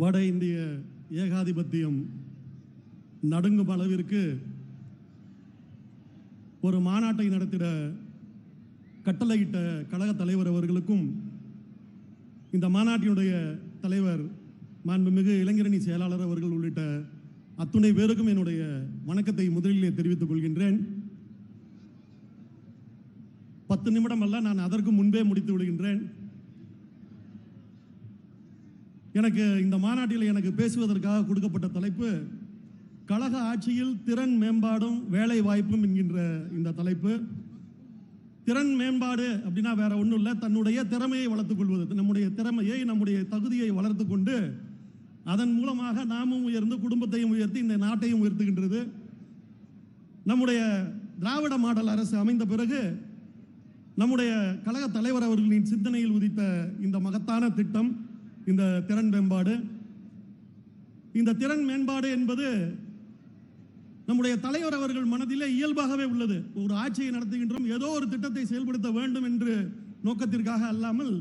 வட இந்திய ஏகாதிபத்தியம் நடுங்கும் அளவிற்கு ஒரு மாநாட்டை நடத்திட கட்டளையிட்ட கழக தலைவர் அவர்களுக்கும் இந்த மாநாட்டினுடைய தலைவர் மாண்புமிகு இளைஞரணி செயலாளர் அவர்கள் உள்ளிட்ட அத்துணை பேருக்கும் என்னுடைய வணக்கத்தை முதலிலே தெரிவித்துக் கொள்கின்றேன். 10 நிமிடம் அல்ல, நான் அதற்கு முன்பே முடித்து விடுகின்றேன். எனக்கு இந்த மாநாட்டில் எனக்கு பேசுவதற்காக கொடுக்கப்பட்ட தலைப்பு கழக ஆட்சியில் திறன் மேம்பாடும் வேலை வாய்ப்பும் என்கின்ற இந்த தலைப்பு. திறன் மேம்பாடு அப்படின்னா வேற ஒன்றும் இல்லை, தன்னுடைய திறமையை வளர்த்துக் கொள்வது, நம்முடைய திறமையை நம்முடைய தகுதியை வளர்த்து கொண்டு அதன் மூலமாக நாமும் உயர்ந்து குடும்பத்தையும் உயர்த்தி இந்த நாட்டையும் உயர்த்துகின்றது. நம்முடைய திராவிட மாடல் அரசு அமைந்த பிறகு நம்முடைய கழக தலைவர் அவர்களின் சிந்தனையில் உதித்த இந்த மகத்தான திட்டம் இந்த திறன் மேம்பாடு. இந்த திறன் மேம்பாடு என்பது நம்முடைய தலைவர் அவர்கள் மனதிலே இயல்பாகவே உள்ளது. ஒரு ஆட்சியை நடத்துகின்றோம், ஏதோ ஒரு திட்டத்தை செயல்படுத்த வேண்டும் என்று நோக்கத்திற்காக அல்லாமல்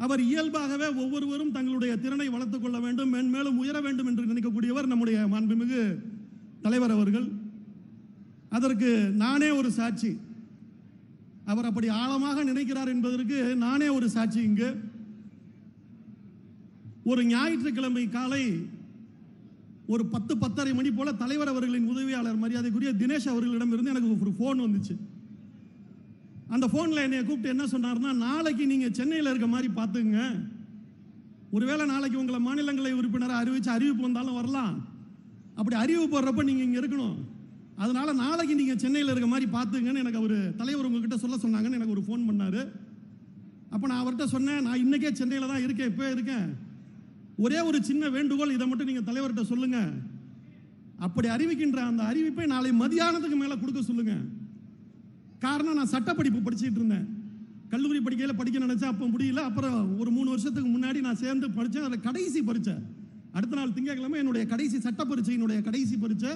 அவர் இயல்பாகவே ஒவ்வொருவரும் தங்களுடைய திறனை வளர்த்துக் கொள்ள வேண்டும், மேன்மேலும் உயர வேண்டும் என்று நினைக்கக்கூடியவர் நம்முடைய மாண்புமிகு தலைவர் அவர்கள். அதற்கு நானே ஒரு சாட்சி. அவர் அப்படி ஆழமாக நினைக்கிறார் என்பதற்கு நானே ஒரு சாட்சி. இங்கு ஒரு ஞாயிற்றுக்கிழமை காலை ஒரு 10-10:30 மணி போல தலைவர் அவர்களின் உதவியாளர் மரியாதைக்குரிய தினேஷ் அவர்களிடமிருந்து எனக்கு ஒரு ஃபோன் வந்துச்சு. அந்த ஃபோனில் என்னை கூப்பிட்டு என்ன சொன்னார்னா, நாளைக்கு நீங்கள் சென்னையில் இருக்க மாதிரி பார்த்துங்க, ஒருவேளை நாளைக்கு உங்களை மாநிலங்களவை உறுப்பினரை அறிவிச்சு அறிவிப்பு வந்தாலும் வரலாம், அப்படி அறிவிப்பு வர்றப்ப நீங்கள் இங்கே இருக்கணும், அதனால நாளைக்கு நீங்கள் சென்னையில் இருக்க மாதிரி பார்த்துங்கன்னு எனக்கு அவர் தலைவர் உங்ககிட்ட சொல்ல சொன்னாங்கன்னு எனக்கு ஒரு ஃபோன் பண்ணார். அப்போ நான் அவர்கிட்ட சொன்னேன், நான் இன்னைக்கே சென்னையில் தான் இருக்கேன், இப்போ இருக்கேன், ஒரே ஒரு சின்ன வேண்டுகோள், இதை மட்டும் நீங்கள் தலைவர்கிட்ட சொல்லுங்க, அப்படி அறிவிக்கின்ற அந்த அறிவிப்பை நாளை மதியானத்துக்கு மேலே கொடுக்க சொல்லுங்க. காரணம், நான் சட்டப்படிப்பு படிச்சுட்டு இருந்தேன், கல்லூரி படிக்கையில் படிக்க நினைச்சேன், அப்போ முடியல. அப்புறம் ஒரு 3 வருஷத்துக்கு முன்னாடி நான் சேர்ந்து படித்தேன், அதில் கடைசி பரீட்சை அடுத்த நாள் திங்கட்கிழமை என்னுடைய கடைசி சட்ட பரீட்சையினுடைய கடைசி பரீட்சை.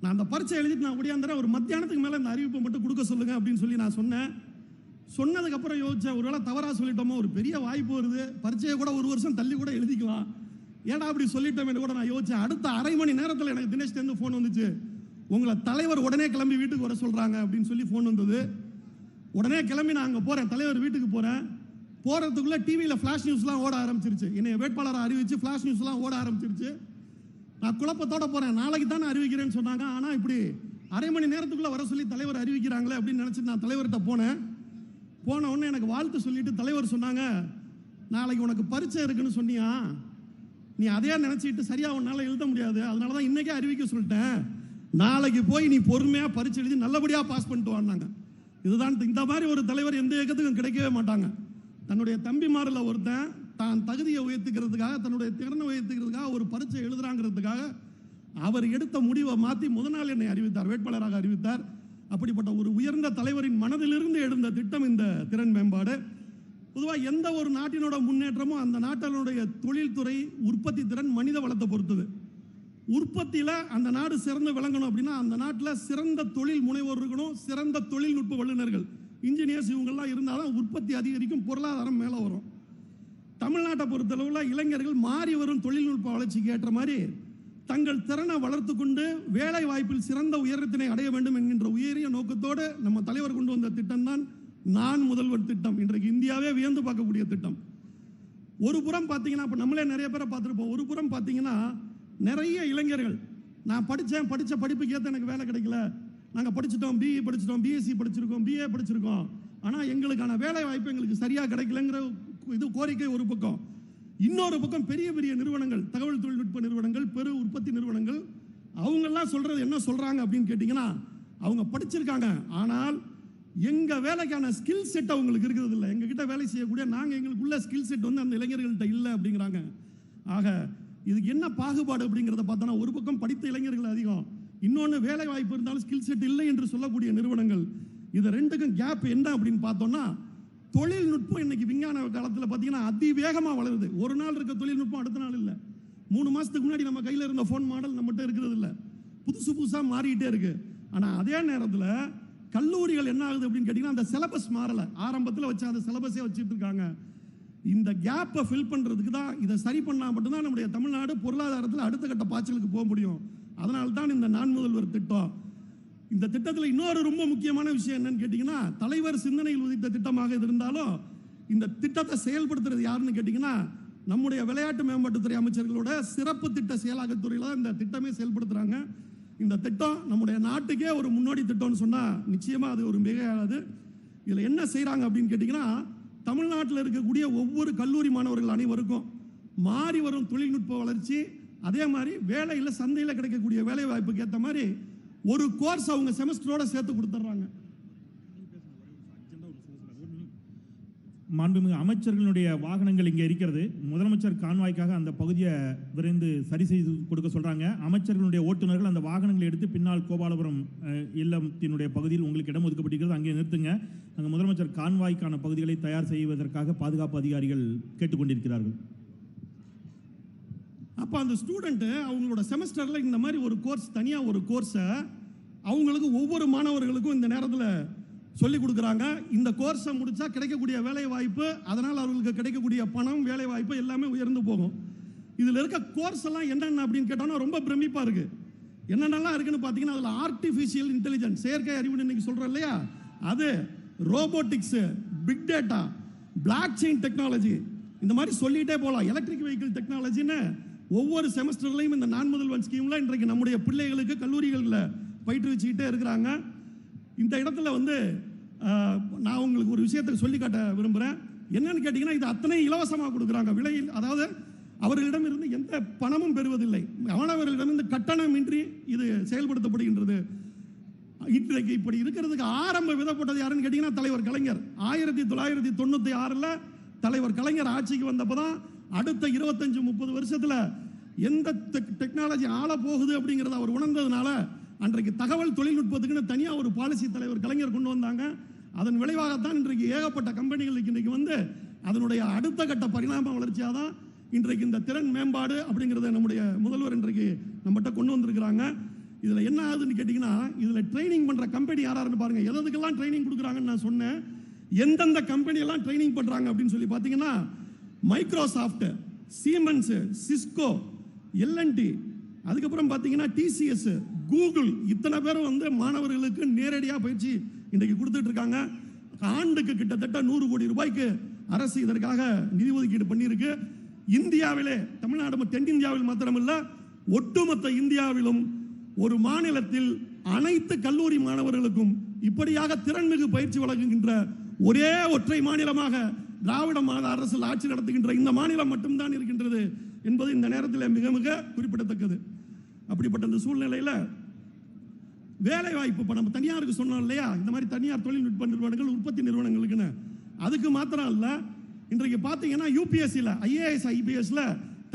நான் அந்த பரீட்சை எழுதிட்டு நான் ஓடியாந்துறேன், ஒரு மத்தியானத்துக்கு மேலே இந்த அறிவிப்பை மட்டும் கொடுக்க சொல்லுங்க அப்படின்னு சொல்லி நான் சொன்னேன். சொன்னதுக்கப்புறம் யோசிச்சேன், ஒருவேளை தவறாக சொல்லிட்டோமோ, ஒரு பெரிய வாய்ப்பு வருது, பரீட்சையை கூட 1 வருஷம் தள்ளி கூட எழுதிக்கலாம், ஏடா அப்படி சொல்லிட்டோமே கூட நான் யோசிச்சேன். அடுத்த அரை மணி நேரத்தில் எனக்கு தினேஷ்லேருந்து ஃபோன் வந்துச்சு, உங்களை தலைவர் உடனே கிளம்பி வீட்டுக்கு வர சொல்கிறாங்க அப்படின்னு சொல்லி ஃபோன் வந்தது. உடனே கிளம்பி நான் அங்கே போகிறேன், தலைவர் வீட்டுக்கு போகிறேன். போகிறதுக்குள்ளே டிவியில் ஃப்ளாஷ் நியூஸ்லாம் ஓட ஆரம்பிச்சிருச்சு, என்னை வேட்பாளரை அறிவிச்சு ஃப்ளாஷ் நியூஸ்லாம் ஓட ஆரம்பிச்சிருச்சு. நான் குழப்பத்தோட போகிறேன், நாளைக்கு தானே அறிவிக்கிறேன்னு சொன்னாங்க, ஆனால் இப்படி அரை மணி நேரத்துக்குள்ளே வர சொல்லி தலைவர் அறிவிக்கிறாங்களே அப்படின்னு நினச்சிட்டு நான் தலைவர்கிட்ட போன உடனே எனக்கு வாழ்த்து சொல்லிட்டு தலைவர் சொன்னாங்க, நாளைக்கு உனக்கு பரீட்சை இருக்குன்னு சொன்னியா, நீ அதையா நினச்சிட்டு சரியாக உன்னால் எழுத முடியாது, அதனால தான் இன்றைக்கே அறிவிக்க சொல்லிட்டேன், நாளைக்கு போய் நீ பொறுமையாக பரீட்சை எழுதி நல்லபடியாக பாஸ் பண்ணிட்டு வாங்க. இதுதான், இந்த மாதிரி ஒரு தலைவர் எந்த இயக்கத்துக்கும் கிடைக்கவே மாட்டாங்க. தன்னுடைய தம்பிமாரில் ஒருத்தன் தான் தகுதியை உயர்த்திக்கிறதுக்காக, தன்னுடைய திறனை உயர்த்திக்கிறதுக்காக ஒரு பரீட்சை எழுதுறாங்கிறதுக்காக அவர் எடுத்த முடிவை மாற்றி முதல் நாள் என்னை அறிவித்தார், வேட்பாளராக அறிவித்தார். அப்படிப்பட்ட ஒரு உயர்ந்த தலைவரின் மனதிலிருந்து எழுந்த திட்டம் இந்த திறன் மேம்பாடு. பொதுவாக எந்த ஒரு நாட்டினோட முன்னேற்றமும் அந்த நாட்டினுடைய தொழில்துறை, உற்பத்தி திறன், மனித வளத்தை பொறுத்தது. உற்பத்தியில் அந்த நாடு சிறந்து விளங்கணும் அப்படின்னா அந்த நாட்டில் சிறந்த தொழில் முனைவோர் இருக்கணும், சிறந்த தொழில்நுட்ப வல்லுநர்கள், இன்ஜினியர்ஸ், இவங்கெல்லாம் இருந்தால் தான் உற்பத்தி அதிகரிக்கும், பொருளாதாரம் மேலே வரும். தமிழ்நாட்டை பொறுத்தளவில் இளைஞர்கள் மாறி வரும் தொழில்நுட்ப வளர்ச்சிக்கு ஏற்ற மாதிரி தங்கள் திறனை வளர்த்து கொண்டு வேலை வாய்ப்பில் சிறந்த உயரத்தினை அடைய வேண்டும் என்கின்ற உயரிய நோக்கத்தோடு நம்ம தலைவர் கொண்டு வந்த திட்டம் தான் நான் முதல்வர் திட்டம். இன்றைக்கு இந்தியாவே வியந்து பார்க்கக்கூடிய திட்டம். ஒரு புறம் பார்த்தீங்கன்னா, இப்போ நம்மளே நிறைய பேரை பார்த்துருப்போம், ஒரு புறம் பார்த்தீங்கன்னா நிறைய இளைஞர்கள், நான் படித்த படிப்புக்கு ஏற்ற எனக்கு வேலை கிடைக்கல, நாங்கள் படிச்சிட்டோம், பிஇ படிச்சிட்டோம், பிஎஸ்சி படிச்சிருக்கோம், பிஏ படிச்சிருக்கோம், ஆனால் எங்களுக்கான வேலை வாய்ப்பு எங்களுக்கு சரியாக கிடைக்கலங்கிற இது கோரிக்கை ஒரு பக்கம். இன்னொரு பக்கம் பெரிய பெரிய நிறுவனங்கள், தகவல் தொழில்நுட்ப நிறுவனங்கள், பெரு உற்பத்தி நிறுவனங்கள், அவங்கெல்லாம் சொல்றது என்ன சொல்றாங்க அப்படின்னு கேட்டீங்கன்னா, அவங்க படிச்சிருக்காங்க, ஆனால் எங்க வேலைக்கான ஸ்கில் செட் அவங்களுக்கு இருக்கிறது இல்லை, எங்ககிட்ட வேலை செய்யக்கூடிய எங்களுக்குள்ள ஸ்கில் செட் வந்து அந்த இளைஞர்கள்ட்ட இல்லை அப்படிங்கிறாங்க. ஆக இதுக்கு என்ன பாகுபாடு அப்படிங்கிறத பார்த்தோன்னா, ஒரு பக்கம் படித்த இளைஞர்கள் அதிகம், இன்னொன்று வேலை வாய்ப்பு இருந்தாலும் ஸ்கில் செட் இல்லை என்று சொல்லக்கூடிய நிறுவனங்கள். இது ரெண்டுக்கும் கேப் என்ன அப்படின்னு பார்த்தோம்னா, தொழில்நுட்பம் இன்னைக்கு விஞ்ஞான காலத்தில் பார்த்தீங்கன்னா அதிவேகமாக வளருது. ஒரு நாள் இருக்க தொழில்நுட்பம் அடுத்த நாள் இல்லை. 3 மாதத்துக்கு முன்னாடி நம்ம கையில் இருந்த ஃபோன் மாடல் நம்மகிட்ட இருக்கிறது இல்லை, புதுசாக மாறிக்கிட்டே இருக்கு. ஆனால் அதே நேரத்தில் கல்லூரிகள் என்ன ஆகுது அப்படின்னு கேட்டிங்கன்னா, அந்த சிலபஸ் மாறலை, ஆரம்பத்தில் வச்ச அந்த சிலபஸே வச்சுட்டு இருக்காங்க. இந்த கேப்பை ஃபில் பண்ணுறதுக்கு தான், இதை சரி பண்ணால் மட்டும்தான் நம்முடைய தமிழ்நாடு பொருளாதாரத்தில் அடுத்த கட்ட பாய்ச்சலுக்கு போக முடியும். அதனால தான் இந்த நான் முதல்வர் திட்டம். இந்த திட்டத்தில் இன்னொரு ரொம்ப முக்கியமான விஷயம் என்னன்னு கேட்டிங்கன்னா, தலைவர் சிந்தனையில் உதித்த திட்டமாக இருந்தாலும் இந்த திட்டத்தை செயல்படுத்துறது யாருன்னு கேட்டிங்கன்னா, நம்முடைய விளையாட்டு மேம்பாட்டுத்துறை அமைச்சர்களோட சிறப்பு திட்ட செயலாக்கத்துறையில் தான் இந்த திட்டமே செயல்படுத்துகிறாங்க. இந்த திட்டம் நம்முடைய நாட்டுக்கே ஒரு முன்னோடி திட்டம்னு சொன்னால் நிச்சயமாக அது ஒரு மிகையானது. இதில் என்ன செய்கிறாங்க அப்படின்னு கேட்டிங்கன்னா, தமிழ்நாட்டில் இருக்கக்கூடிய ஒவ்வொரு கல்லூரி மாணவர்கள் அனைவருக்கும் மாறி வரும் தொழில்நுட்ப வளர்ச்சி, அதே மாதிரி வேலையில் சந்தையில் கிடைக்கக்கூடிய வேலை வாய்ப்புக்கு ஏற்ற மாதிரி ஒரு கோர்ஸ் அவங்க செமஸ்டரோட சேர்த்து கொடுத்துட்றாங்க. மாண்புமிகு அமைச்சர்களுடைய வாகனங்கள் இங்கே இருக்கிறது. முதலமைச்சர் கான்வாய்க்காக அந்த பகுதியை விரைந்து சரி செய்து கொடுக்க சொல்றாங்க. அமைச்சர்களுடைய ஓட்டுநர்கள் அந்த வாகனங்களை எடுத்து பின்னால் கோபாலபுரம் இல்லத்தினுடைய பகுதியில் உங்களுக்கு இடம் ஒதுக்கப்பட்டிருக்கிறது, அங்கே நிறுத்துங்க. அங்கே முதலமைச்சர் கான்வாய்க்கான பகுதிகளை தயார் செய்வதற்காக பாதுகாப்பு அதிகாரிகள் கேட்டுக்கொண்டிருக்கிறார்கள். அப்போ அந்த ஸ்டூடெண்ட்டு அவங்களோட செமஸ்டரில் இந்த மாதிரி ஒரு கோர்ஸ், தனியாக ஒரு கோர்ஸை அவங்களுக்கு ஒவ்வொரு மாணவர்களுக்கும் இந்த நேரத்தில் சொல்லிக் கொடுக்குறாங்க. இந்த கோர்ஸை முடித்தா கிடைக்கக்கூடிய வேலை வாய்ப்பு, அதனால் அவர்களுக்கு கிடைக்கக்கூடிய பணம், வேலை வாய்ப்பு எல்லாமே உயர்ந்து போகும். இதில் இருக்க கோர்ஸ் எல்லாம் என்னென்ன அப்படின்னு கேட்டோம்னா ரொம்ப பிரமிப்பாக இருக்குது. என்னென்னலாம் இருக்குன்னு பார்த்தீங்கன்னா, அதில் ஆர்டிஃபிஷியல் இன்டெலிஜென்ஸ், செயற்கை அறிவுன்னு இன்னைக்கு சொல்கிறோம் இல்லையா, அது robotics, big data, blockchain technology, இந்த மாதிரி சொல்லிகிட்டே போகலாம். எலக்ட்ரிக் வெஹிக்கிள் டெக்னாலஜின்னு ஒவ்வொரு செமஸ்டர்லையும் இந்த நான் முதல்வன் ஸ்கீமில் இன்றைக்கு நம்முடைய பிள்ளைகளுக்கு கல்லூரிகளில் பயிற்றுவிச்சுக்கிட்டே இருக்கிறாங்க. இந்த இடத்துல நான் உங்களுக்கு ஒரு விஷயத்தை சொல்லி காட்ட விரும்புகிறேன். என்னன்னு கேட்டிங்கன்னா, இது அத்தனை இலவசமாக கொடுக்குறாங்க விலையில். அதாவது அவர்களிடமிருந்து எந்த பணமும் பெறுவதில்லை. மாணவர்களிடமிருந்து கட்டணமின்றி இது செயல்படுத்தப்படுகின்றது. இன்றைக்கு இப்படி இருக்கிறதுக்கு ஆரம்ப விதப்பட்டது யாருன்னு கேட்டிங்கன்னா, தலைவர் கலைஞர். 1996 தலைவர் கலைஞர் ஆட்சிக்கு வந்தப்போ தான் அடுத்த 25-30 வருஷத்தில் எந்த டெக்னாலஜி ஆள போகுது அப்படிங்கிறத அவர் உணர்ந்ததுனால அன்றைக்கு தகவல் தொழில்நுட்பத்துக்குன்னு தனியாக ஒரு பாலிசி தலைவர் கலைஞர் கொண்டு வந்தாங்க. அதன் விளைவாகத்தான் இன்றைக்கு ஏகப்பட்ட கம்பெனிகளுக்கு இன்றைக்கு அதனுடைய அடுத்த கட்ட பரிணாம வளர்ச்சியாக தான் இன்றைக்கு இந்த திறன் மேம்பாடு அப்படிங்கிறத நம்முடைய முதல்வர் இன்றைக்கு நம்மகிட்ட கொண்டு வந்திருக்கிறாங்க. இதில் என்ன ஆகுதுன்னு கேட்டிங்கன்னா, இதில் ட்ரைனிங் பண்ணுற கம்பெனி யாராருன்னு பாருங்கள். எதுக்கெல்லாம் ட்ரைனிங் கொடுக்குறாங்கன்னு நான் சொன்னேன். எந்தெந்த கம்பெனியெல்லாம் ட்ரைனிங் பண்ணுறாங்க அப்படின்னு சொல்லி பார்த்தீங்கன்னா, மைக்ரோசாஃப்ட், சீமென்ஸ், சிஸ்கோ, எல்என்டி, அதுக்கப்புறம் பார்த்தீங்கன்னா டிசிஎஸ், கூகுள், இத்தனை பேரும் மாணவர்களுக்கு நேரடியாக பயிற்சி இன்றைக்கு கொடுத்துட்டு இருக்காங்க. ஆண்டுக்கு கிட்டத்தட்ட 100 கோடி ரூபாய்க்கு அரசு இதற்காக நிதி ஒதுக்கீடு பண்ணியிருக்கு. இந்தியாவிலே, தமிழ்நாடு தென்னிந்தியாவில் மாத்திரமல்ல, ஒட்டுமொத்த இந்தியாவிலும் ஒரு மாநிலத்தில் அனைத்து கல்லூரி மாணவர்களுக்கும் இப்படியாக திறன்மிகு பயிற்சி வழங்குகின்ற ஒரே ஒற்றை மாநிலமாக திராவிட மாநில அரசில் ஆட்சி நடத்துகின்ற இந்த மாநிலம் மட்டும்தான் இருக்கின்றது என்பது இந்த நேரத்தில் மிக மிக குறிப்பிடத்தக்கது. அப்படிப்பட்ட இந்த சூழ்நிலையில் வேலை வாய்ப்பு, இப்போ நம்ம தனியாருக்கு சொன்னோம் இல்லையா, இந்த மாதிரி தனியார் தொழில்நுட்ப நிறுவனங்கள், உற்பத்தி நிறுவனங்களுக்குன்னு, அதுக்கு மாத்திரம் இல்லை, இன்றைக்கு பார்த்தீங்கன்னா யூபிஎஸ்சியில், ஐஏஎஸ் ஐபிஎஸ்ல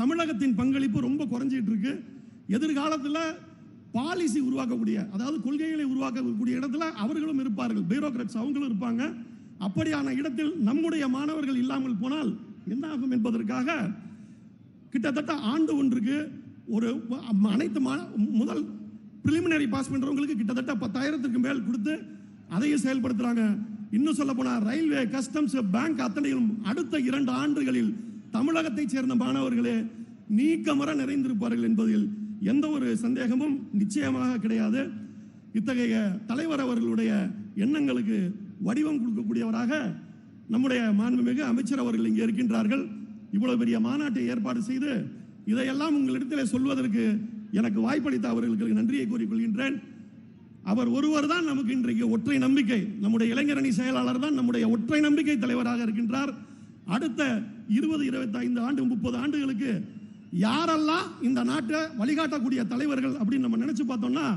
தமிழகத்தின் பங்களிப்பு ரொம்ப குறைஞ்சிட்டு இருக்கு. எதிர்காலத்தில் பாலிசி உருவாக்கக்கூடிய, அதாவது கொள்கைகளை உருவாக்கக்கூடிய இடத்துல அவர்களும் இருப்பார்கள், பியூரோக்ராட்ஸ் அவங்களும் இருப்பாங்க. அப்படியான இடத்தில் நம்முடைய மாணவர்கள் இல்லாமல் போனால் என்ன ஆகும் என்பதற்காக கிட்டத்தட்ட ஆண்டு ஒன்றுக்கு ஒரு அனைத்து முதல் பிரிலிமினரி பாஸ் பண்றவங்களுக்கு கிட்டத்தட்ட 10,000க்கு மேல் கொடுத்து அதையும் செயல்படுத்துறாங்க. இன்னும் சொல்ல போனால் ரயில்வே, கஸ்டம்ஸ், பேங்க் அத்தனையும் அடுத்த 2 ஆண்டுகளில் தமிழகத்தை சேர்ந்த மாணவர்களே நீக்கமர நிறைந்திருப்பார்கள் என்பதில் எந்த ஒரு சந்தேகமும் நிச்சயமாக கிடையாது. இத்தகைய தலைவர் அவர்களுடைய எண்ணங்களுக்கு வடிவம் கொடுக்கக்கூடியவராக நம்முடைய மாண்புமிகு அமைச்சர் அவர்கள் இங்கே இருக்கின்றார்கள். இவ்வளவு பெரிய மாநாட்டை ஏற்பாடு செய்து இதையெல்லாம் உங்களிடத்தில் சொல்வதற்கு எனக்கு வாய்ப்பளித்த அவர்களுக்கு நன்றியை கூறிக்கொள்கின்றேன். அவர் ஒருவர் தான் நமக்கு இன்றைக்கு ஒற்றை நம்பிக்கை. நம்முடைய இளைஞரணி செயலாளர் தான் நம்முடைய ஒற்றை நம்பிக்கை தலைவராக இருக்கின்றார். அடுத்த 20, 25 ஆண்டு, 30 ஆண்டுகளுக்கு யாரெல்லாம் இந்த நாட்டை வழிகாட்டக்கூடிய தலைவர்கள் அப்படின்னு நம்ம நினைச்சு பார்த்தோம்னா,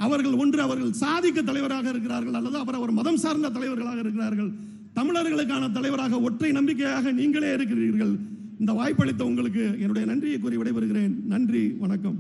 அவர்கள் ஒன்று அவர்கள் சாதிக்க தலைவராக இருக்கிறார்கள், அல்லது அவர் மதம் சார்ந்த தலைவர்களாக இருக்கிறார்கள். தமிழர்களுக்கான தலைவராக ஒற்றை நம்பிக்கையாக நீங்களே இருக்கிறீர்கள். இந்த வாய்ப்பளித்த உங்களுக்கு என்னுடைய நன்றியை கூறி விடைபெறுகிறேன். நன்றி, வணக்கம்.